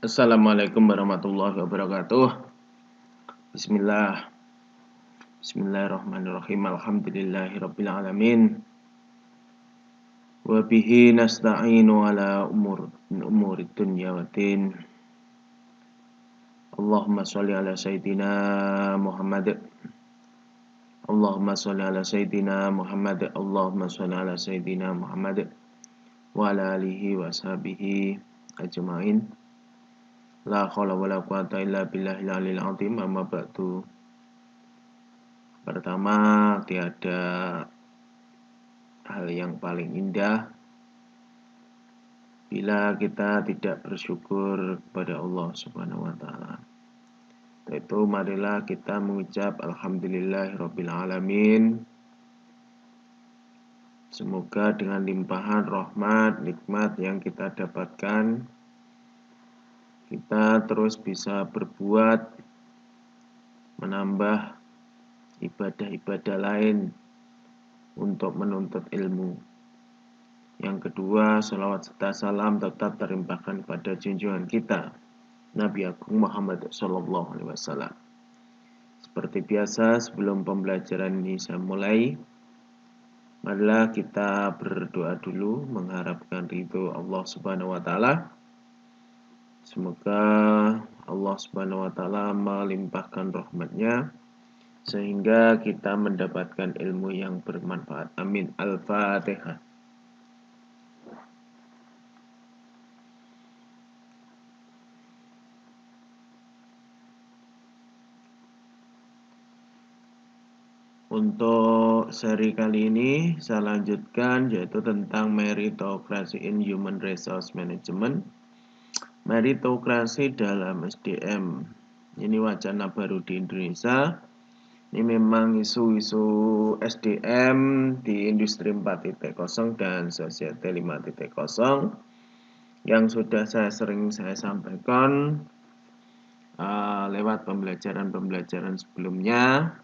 Assalamualaikum warahmatullahi wabarakatuh. Bismillah. Bismillahirrahmanirrahim. Alhamdulillahirabbil alamin. Wa bihi nasta'inu ala umuri dunya waddin. Allahumma shalli ala sayyidina Muhammad. Allahumma shalli ala sayyidina Muhammad. Allahumma shalli ala sayyidina Muhammad wa ala alihi wa sahbihi ajmain. La haula wala quwata illa billahil aliyil azim. Amma ba'du. Pertama, tiada hal yang paling indah bila kita tidak bersyukur kepada Allah Subhanahu wa taala. Yaitu marilah kita mengucap alhamdulillahirabbil alamin. Semoga dengan limpahan rahmat, nikmat yang kita dapatkan, kita terus bisa berbuat, menambah ibadah-ibadah lain untuk menuntut ilmu. Yang kedua, salawat serta salam tetap terlimpahkan kepada junjungan kita, Nabi Agung Muhammad SAW. Seperti biasa, sebelum pembelajaran ini saya mulai, marilah kita berdoa dulu mengharapkan ridho Allah Subhanahu wa taala. Semoga Allah Subhanahu wa taala melimpahkan rahmatnya sehingga kita mendapatkan ilmu yang bermanfaat. Amin. Al-Fatihah. Untuk seri kali ini saya lanjutkan yaitu tentang meritokrasi in human resource management. Meritokrasi dalam SDM. Ini wacana baru di Indonesia. Ini memang isu-isu SDM di industri 4.0 dan society 5.0 yang sudah sering saya sampaikan lewat pembelajaran sebelumnya.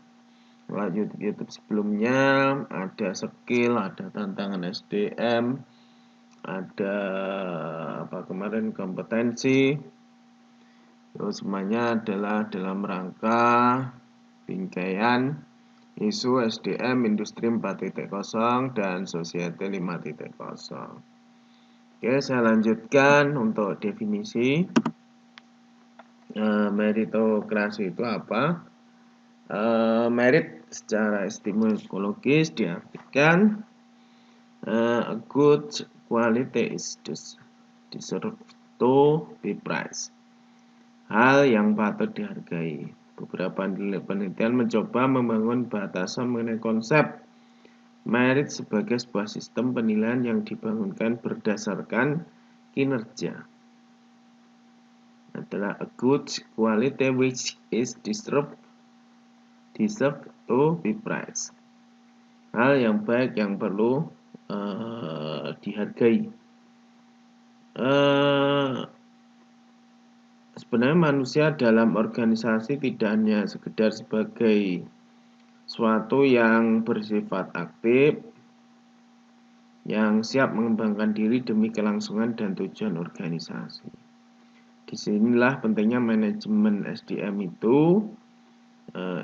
Lewat YouTube sebelumnya ada skill, ada tantangan SDM, ada kompetensi. Terus semuanya adalah dalam rangka bingkaian isu SDM industri 4.0 dan society 5.0. Oke, saya lanjutkan untuk definisi. Meritokrasi itu apa? Merit secara epistemologis diartikan a good quality is deserved to be praised. Hal yang patut dihargai. Beberapa penelitian mencoba membangun batasan mengenai konsep merit sebagai sebuah sistem penilaian yang dibangunkan berdasarkan kinerja. Adalah a good quality which is deserved to be praised. Hal yang baik yang perlu dihargai. Sebenarnya manusia dalam organisasi tidak hanya sekedar sebagai suatu yang bersifat aktif, yang siap mengembangkan diri demi kelangsungan dan tujuan organisasi. Disinilah pentingnya manajemen SDM itu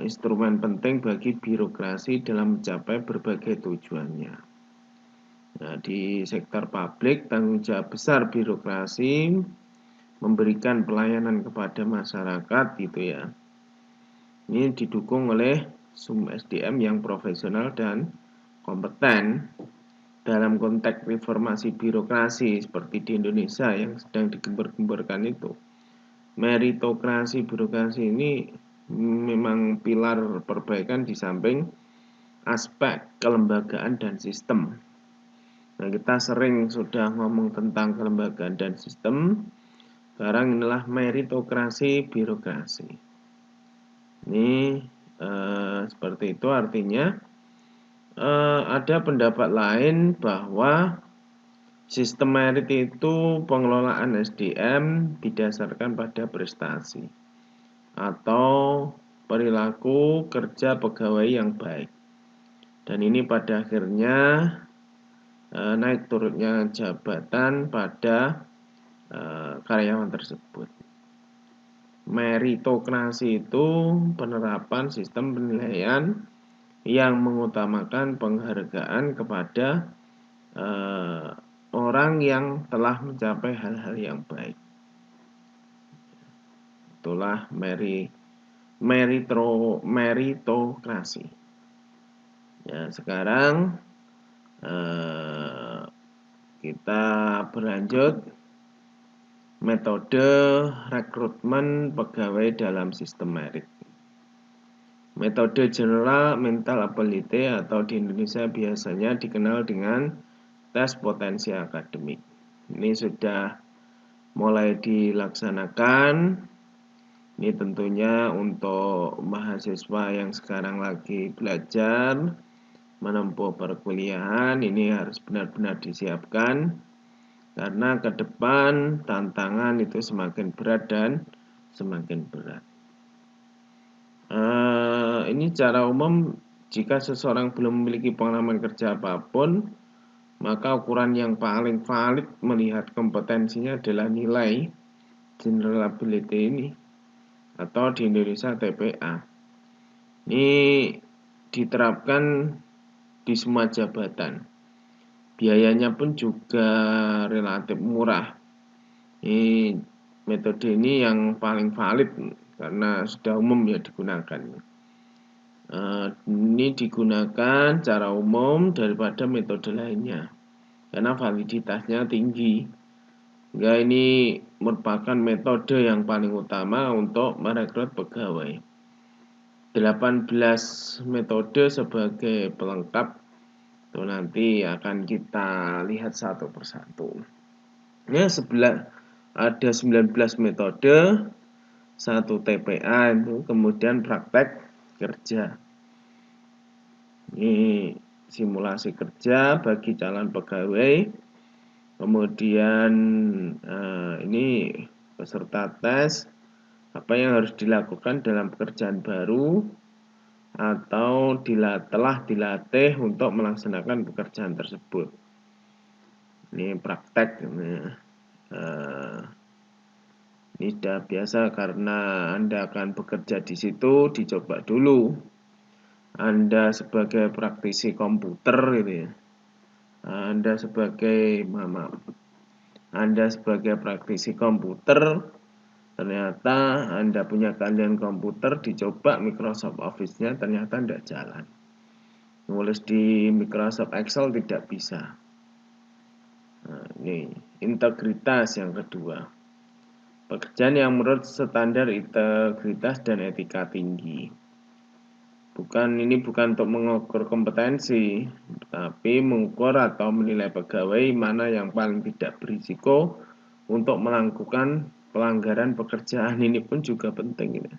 instrumen penting bagi birokrasi dalam mencapai berbagai tujuannya. Nah, di sektor publik, tanggung jawab besar birokrasi memberikan pelayanan kepada masyarakat gitu ya. Ini didukung oleh SDM yang profesional dan kompeten. Dalam konteks reformasi birokrasi seperti di Indonesia yang sedang digembar-gemborkan itu, meritokrasi birokrasi ini memang pilar perbaikan di samping aspek kelembagaan dan sistem. Nah, kita sering sudah ngomong tentang kelembagaan dan sistem. Sekarang inilah meritokrasi birokrasi. Ini seperti itu artinya ada pendapat lain bahwa sistem merit itu pengelolaan SDM didasarkan pada prestasi atau perilaku kerja pegawai yang baik. Dan ini pada akhirnya naik turunnya jabatan pada karyawan tersebut. Meritokrasi itu penerapan sistem penilaian yang mengutamakan penghargaan kepada orang yang telah mencapai hal-hal yang baik. Itulah meritokrasi. Ya, sekarang kita berlanjut metode rekrutmen pegawai dalam sistem merit. Metode general mental ability atau di Indonesia biasanya dikenal dengan tes potensi akademik. Ini sudah mulai dilaksanakan. Ini tentunya untuk mahasiswa yang sekarang lagi belajar menempuh perkuliahan, ini harus benar-benar disiapkan karena ke depan tantangan itu semakin berat dan semakin berat. Ini secara umum jika seseorang belum memiliki pengalaman kerja apapun, maka ukuran yang paling valid melihat kompetensinya adalah nilai general ability ini atau di Indonesia TPA. Ini diterapkan di semua jabatan. Biayanya pun juga relatif murah. Ini metode ini yang paling valid karena sudah umum ya digunakan. Ini digunakan secara umum daripada metode lainnya karena validitasnya tinggi. Sehingga ini merupakan metode yang paling utama untuk merekrut pegawai. 18 metode sebagai pelengkap itu nanti akan kita lihat satu persatu. Ya, ada 19 metode, 1 TPA itu, kemudian praktek kerja. Ini simulasi kerja bagi calon pegawai. Kemudian ini peserta tes apa yang harus dilakukan dalam pekerjaan baru atau telah dilatih untuk melaksanakan pekerjaan tersebut. Ini praktek. Ini sudah biasa karena Anda akan bekerja di situ, dicoba dulu. Anda sebagai praktisi komputer gitu ya. Anda sebagai praktisi komputer, ternyata Anda punya keahlian komputer, dicoba Microsoft Office-nya ternyata tidak jalan. Nulis di Microsoft Excel tidak bisa. Nah, ini integritas yang kedua. Pekerjaan yang menurut standar integritas dan etika tinggi. Ini bukan untuk mengukur kompetensi, tapi mengukur atau menilai pegawai mana yang paling tidak berisiko untuk melakukan pelanggaran pekerjaan. Ini pun juga penting ini.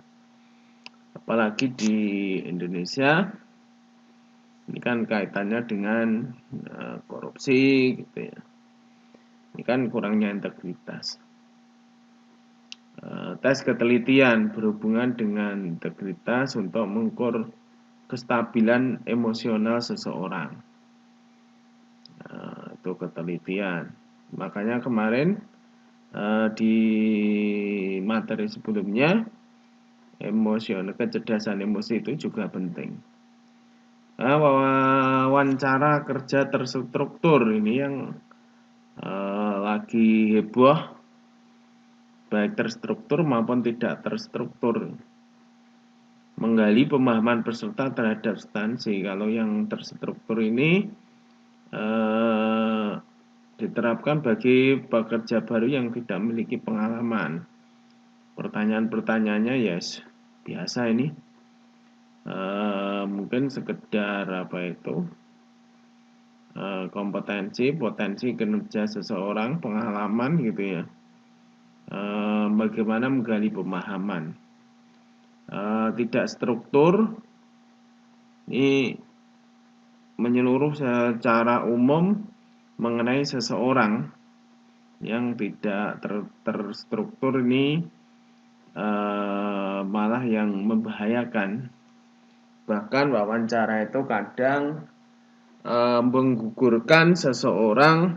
Apalagi di Indonesia, ini kan kaitannya dengan korupsi gitu ya. Ini kan kurangnya integritas. Tes ketelitian berhubungan dengan integritas untuk mengukur kestabilan emosional seseorang. Itu ketelitian. Makanya kemarin di materi sebelumnya kecerdasan emosi itu juga penting. Wawancara kerja terstruktur ini yang lagi heboh, baik terstruktur maupun tidak terstruktur. Menggali pemahaman peserta terhadap substansi. Kalau yang terstruktur ini diterapkan bagi pekerja baru yang tidak memiliki pengalaman. Pertanyaan-pertanyaannya yes, biasa ini. Mungkin sekedar kompetensi, potensi kinerja seseorang, pengalaman gitu ya. Bagaimana menggali pemahaman. Tidak struktur ini menyeluruh secara umum mengenai seseorang yang tidak terstruktur ini malah yang membahayakan. Bahkan wawancara itu kadang menggugurkan seseorang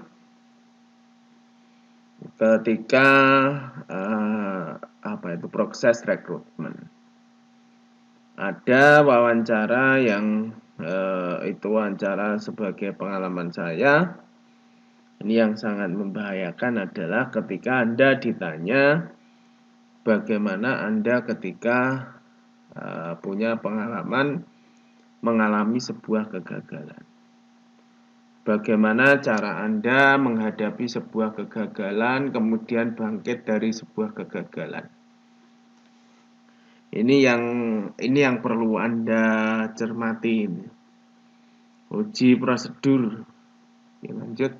ketika proses rekrutmen. Ada wawancara yang itu wawancara sebagai pengalaman saya. Ini yang sangat membahayakan adalah ketika Anda ditanya bagaimana Anda ketika punya pengalaman mengalami sebuah kegagalan. Bagaimana cara Anda menghadapi sebuah kegagalan, kemudian bangkit dari sebuah kegagalan. Ini yang perlu Anda cermati. Uji prosedur. Oke, lanjut.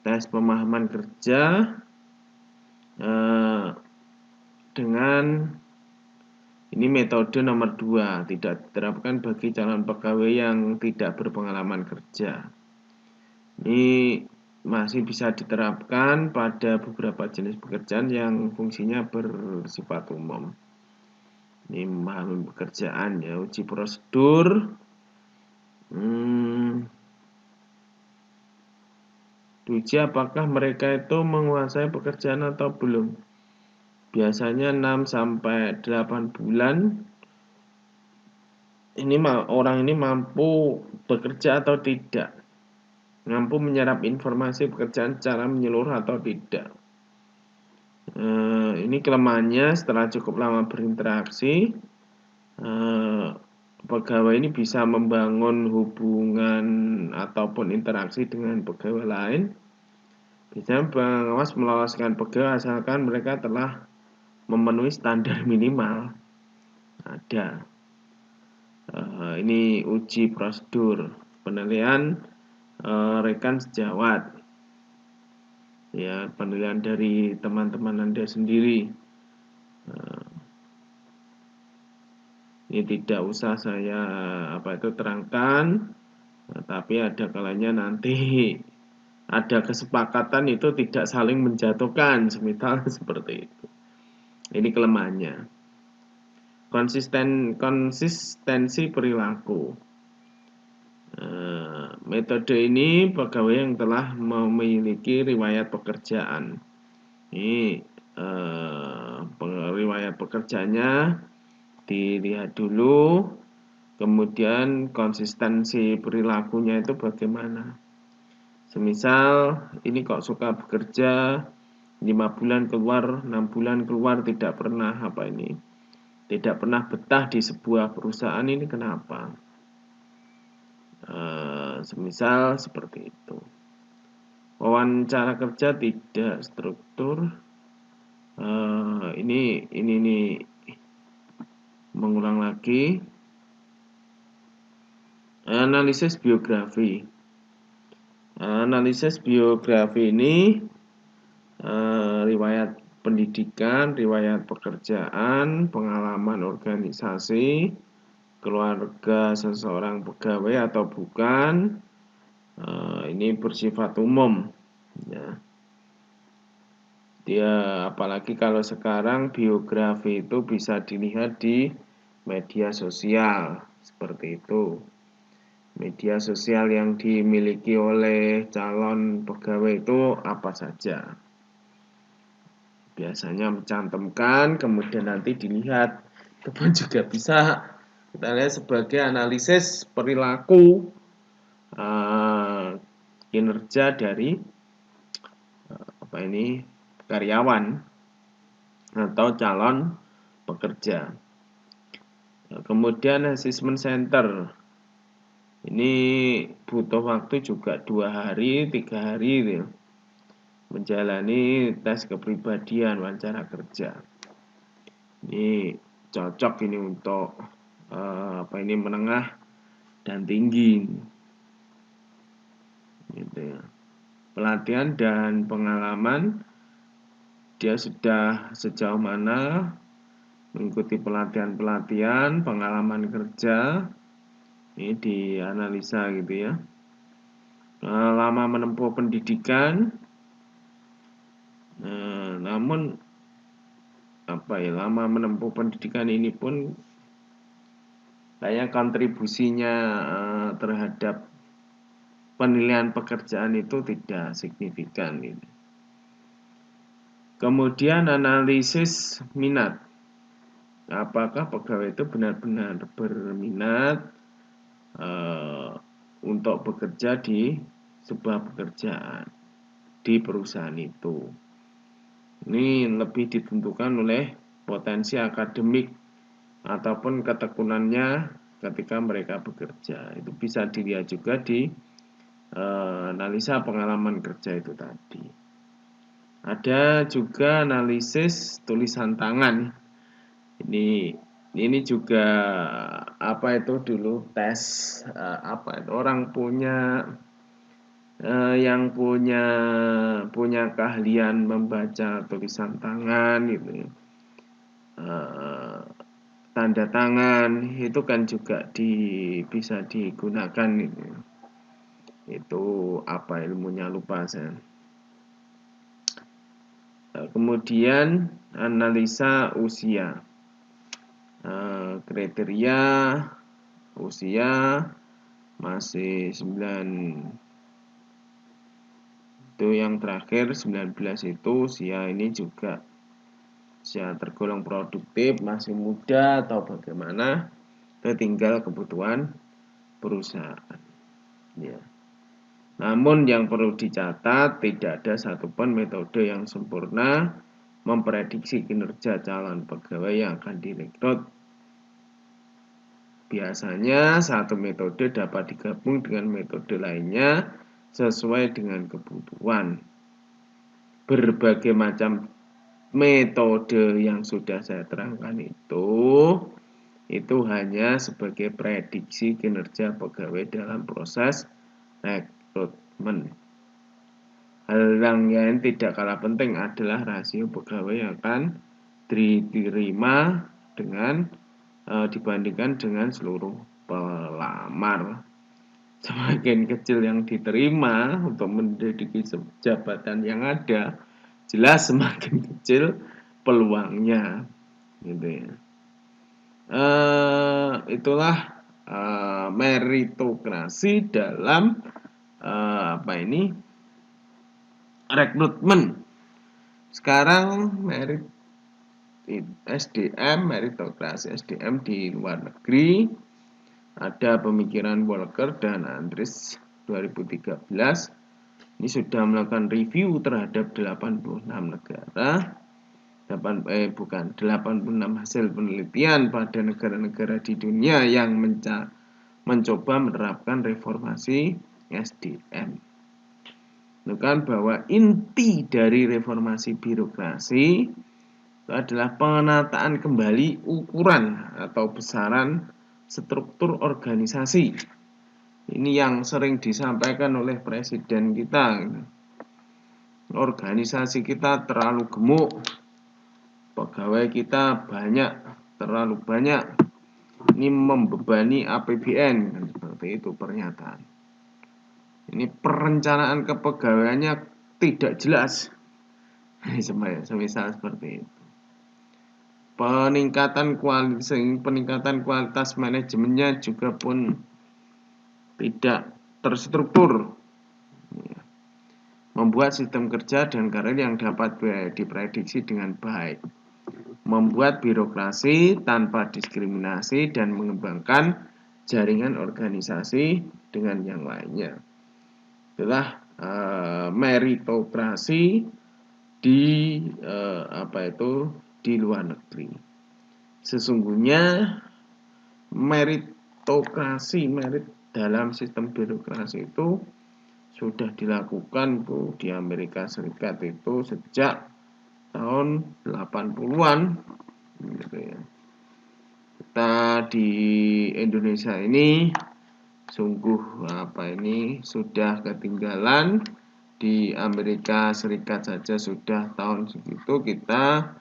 Tes pemahaman kerja dengan ini metode nomor 2, tidak diterapkan bagi calon pegawai yang tidak berpengalaman kerja. Ini masih bisa diterapkan pada beberapa jenis pekerjaan yang fungsinya bersifat umum. Ini memahami pekerjaan ya, uji prosedur. Uji apakah mereka itu menguasai pekerjaan atau belum. Biasanya 6-8 bulan orang ini mampu bekerja atau tidak, mampu menyerap informasi pekerjaan secara menyeluruh atau tidak. Ini kelemahannya setelah cukup lama berinteraksi, pegawai ini bisa membangun hubungan ataupun interaksi dengan pegawai lain. Bisa pengawas meloloskan pegawai asalkan mereka telah memenuhi standar minimal. Ada. Ini uji prosedur penilaian rekan sejawat. Ya, penilaian dari teman-teman Anda sendiri. Ini tidak usah saya terangkan, tapi ada kalanya nanti ada kesepakatan itu tidak saling menjatuhkan, semisal seperti itu. Ini kelemahannya. Konsistensi perilaku. Metode ini pegawai yang telah memiliki riwayat pekerjaan. Ini riwayat pekerjaannya dilihat dulu, kemudian konsistensi perilakunya itu bagaimana. Semisal ini kok suka bekerja 5 bulan keluar, 6 bulan keluar, tidak pernah tidak pernah betah di sebuah perusahaan, ini kenapa? Semisal seperti itu. Wawancara kerja tidak struktur. Ini mengulang lagi. Analisis biografi. Analisis biografi ini riwayat pendidikan, riwayat pekerjaan, pengalaman organisasi, keluarga seseorang pegawai atau bukan. Ini bersifat umum ya. Dia apalagi kalau sekarang biografi itu bisa dilihat di media sosial seperti itu. Media sosial yang dimiliki oleh calon pegawai itu apa saja. Biasanya mencantumkan, kemudian nanti dilihat. Itu pun juga bisa kita lihat sebagai analisis perilaku kinerja dari karyawan atau calon pekerja. Kemudian assessment center. Ini butuh waktu juga 2 hari, 3 hari gitu, menjalani tes kepribadian wawancara kerja. Ini cocok ini untuk menengah dan tinggi. Gitu ya. Pelatihan dan pengalaman, dia sudah sejauh mana mengikuti pelatihan-pelatihan, pengalaman kerja. Ini dianalisa gitu ya. Lama menempuh pendidikan. Namun lama menempuh pendidikan ini pun kayak kontribusinya terhadap penilaian pekerjaan itu tidak signifikan gitu. Kemudian analisis minat. Apakah pegawai itu benar-benar berminat untuk bekerja di sebuah pekerjaan di perusahaan itu. Ini lebih ditentukan oleh potensi akademik ataupun ketekunannya ketika mereka bekerja. Itu bisa dilihat juga di analisa pengalaman kerja itu tadi. Ada juga analisis tulisan tangan. Ini juga apa itu dulu tes apa itu orang punya yang punya keahlian membaca tulisan tangan gitu ya. Tanda tangan itu kan juga bisa digunakan gitu. Itu apa ilmunya lupa saya. Kemudian analisa usia. Kriteria usia masih 9 itu yang terakhir 19 itu usia ini juga usia tergolong produktif, masih muda atau bagaimana, tinggal kebutuhan perusahaan ya. Namun yang perlu dicatat, tidak ada satupun metode yang sempurna memprediksi kinerja calon pegawai yang akan direkrut. Biasanya satu metode dapat digabung dengan metode lainnya sesuai dengan kebutuhan. Berbagai macam metode yang sudah saya terangkan itu hanya sebagai prediksi kinerja pegawai dalam proses rekrutmen. Hal yang tidak kalah penting adalah rasio pegawai yang akan diterima dibandingkan dengan seluruh pelamar. Semakin kecil yang diterima untuk menduduki jabatan yang ada, jelas semakin kecil peluangnya gitu ya. Itulah meritokrasi dalam rekrutmen. Sekarang meritokrasi SDM di luar negeri, ada pemikiran Walker dan Andres 2013. Ini sudah melakukan review terhadap 86 negara, 86 hasil penelitian pada negara-negara di dunia yang mencoba menerapkan reformasi SDM. Menunjukkan bahwa inti dari reformasi birokrasi itu adalah penataan kembali ukuran atau besaran struktur organisasi. Ini yang sering disampaikan oleh presiden kita. Organisasi kita terlalu gemuk, pegawai kita terlalu banyak. Ini membebani APBN, seperti itu pernyataan. Ini perencanaan kepegawaiannya tidak jelas. Semisal seperti itu. Peningkatan kualitas manajemennya juga pun tidak terstruktur. Membuat sistem kerja dan karir yang dapat diprediksi dengan baik. Membuat birokrasi tanpa diskriminasi dan mengembangkan jaringan organisasi dengan yang lainnya. Itulah meritokrasi di luar negeri. Sesungguhnya merit dalam sistem birokrasi itu sudah dilakukan di Amerika Serikat itu sejak tahun 80-an gitu ya. Kita di Indonesia ini sungguh sudah ketinggalan. Di Amerika Serikat saja sudah tahun segitu, kita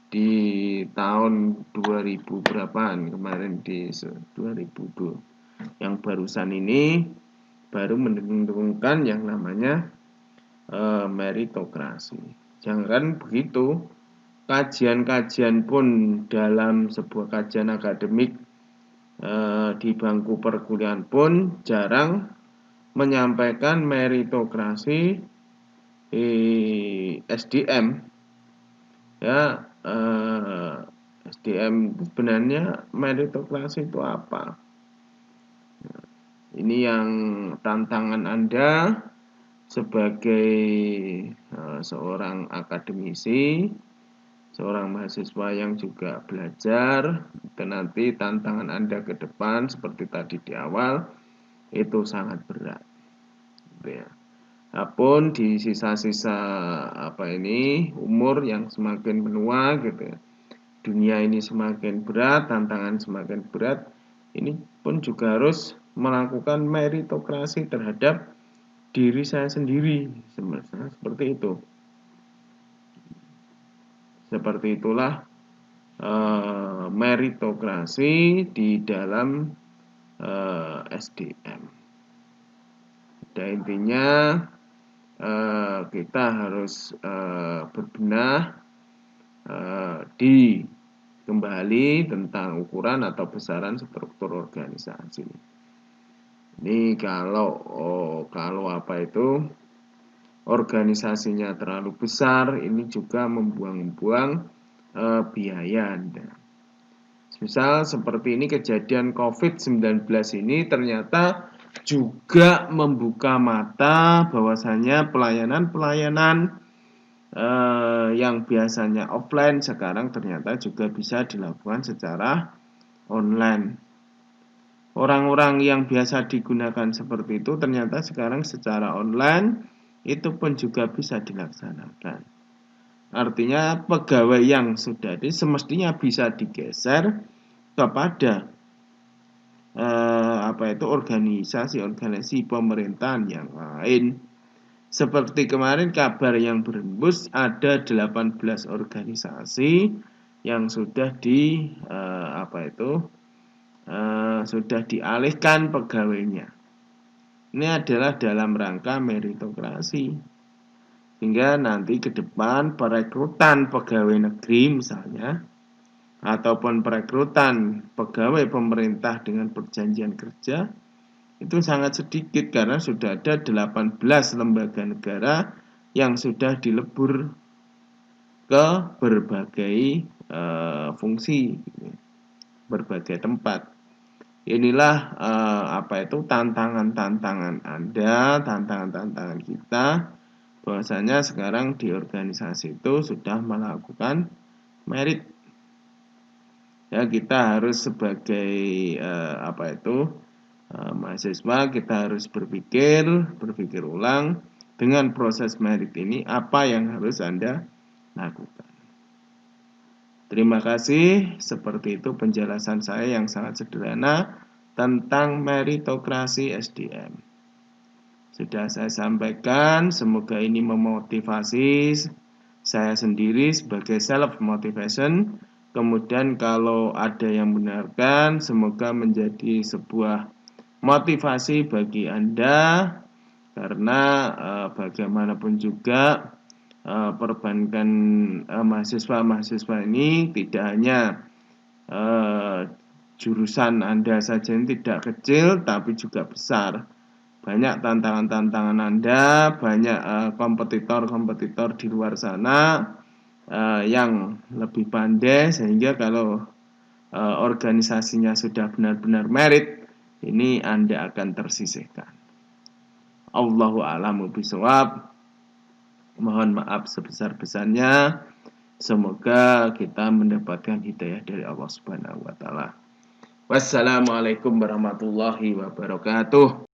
di tahun 2000 berapaan kemarin di 2002 yang barusan ini baru mendengungkan yang namanya meritokrasi. Jangan begitu, kajian-kajian pun dalam sebuah kajian akademik di bangku perkuliahan pun jarang menyampaikan meritokrasi SDM. Ya, SDM itu sebenarnya meritokrasi itu apa? Ini yang tantangan Anda sebagai seorang akademisi, seorang mahasiswa yang juga belajar, dan nanti tantangan Anda ke depan seperti tadi di awal itu sangat berat, gitu ya. Apun di sisa-sisa umur yang semakin menua, gitu ya, dunia ini semakin berat, tantangan semakin berat, ini pun juga harus melakukan meritokrasi terhadap diri saya sendiri, seperti itu. Seperti itulah meritokrasi di dalam SDM. Dan intinya kita harus berbenah kembali tentang ukuran atau besaran struktur organisasi. Ini kalau organisasinya terlalu besar, ini juga membuang-buang biaya Anda. Misal seperti ini, kejadian COVID-19 ini ternyata juga membuka mata bahwasanya pelayanan-pelayanan yang biasanya offline sekarang ternyata juga bisa dilakukan secara online. Orang-orang yang biasa digunakan seperti itu ternyata sekarang secara online itu pun juga bisa dilaksanakan. Artinya pegawai yang sudah semestinya bisa digeser kepada organisasi pemerintahan yang lain. Seperti kemarin kabar yang berhembus, ada 18 organisasi yang sudah sudah dialihkan pegawainya. Ini adalah dalam rangka meritokrasi. Sehingga nanti ke depan perekrutan pegawai negeri misalnya, ataupun perekrutan pegawai pemerintah dengan perjanjian kerja, itu sangat sedikit karena sudah ada 18 lembaga negara yang sudah dilebur ke berbagai fungsi, berbagai tempat. Inilah tantangan-tantangan Anda, tantangan-tantangan kita, bahwasanya sekarang di organisasi itu sudah melakukan merit. Ya, kita harus sebagai mahasiswa, kita harus berpikir ulang dengan proses merit ini apa yang harus Anda lakukan. Terima kasih, seperti itu penjelasan saya yang sangat sederhana tentang meritokrasi SDM. Sudah saya sampaikan, semoga ini memotivasi saya sendiri sebagai self motivation. Kemudian kalau ada yang benarkan, semoga menjadi sebuah motivasi bagi Anda, karena bagaimanapun juga perbankan mahasiswa-mahasiswa ini tidak hanya jurusan Anda saja yang tidak kecil, tapi juga besar. Banyak tantangan-tantangan Anda, banyak kompetitor-kompetitor di luar sana yang lebih pandai, sehingga kalau organisasinya sudah benar-benar merit, ini Anda akan tersisihkan. Allahu a'lamu bishawab. Mohon maaf sebesar-besarnya. Semoga kita mendapatkan hidayah dari Allah Subhanahu wa taala. Wassalamualaikum warahmatullahi wabarakatuh.